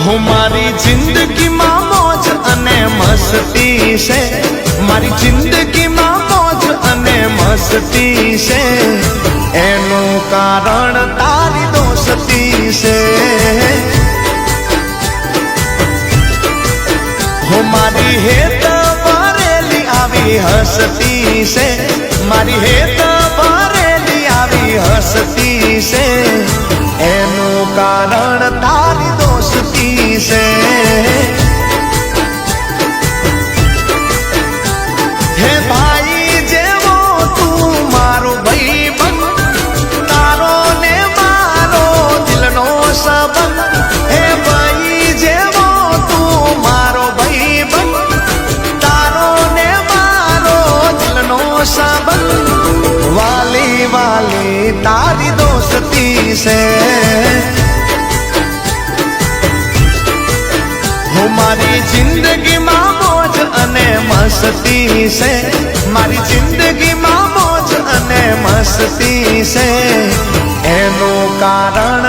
હું મારી જિંદગીમાં મોજ અને મસ્તી છે, મારી જિંદગીમાં મોજ અને મસ્તી છે, એનું કારણ તારી દોસ્તી છે। હું મારી હેત ભરેલી આવી હસતી છે, મારી હેત ભરેલી આવી હસતી છે, એનું કારણ તારી દોસ્તી છે। હે ભાઈ જેવો તું મારો ભાઈબંધ, તારો ને મારો દિલનો સંબંધ। હે ભાઈ જેવો તું મારો ભાઈબંધ, તારો ને મારો દિલનો સંબંધ। વાલી વાલી તારી દોસ્તી છે। હું મારી જિંદગીમાં મોજ અને મસ્તી છે, મારી જિંદગીમાં મોજ અને મસ્તી છે, એનું કારણ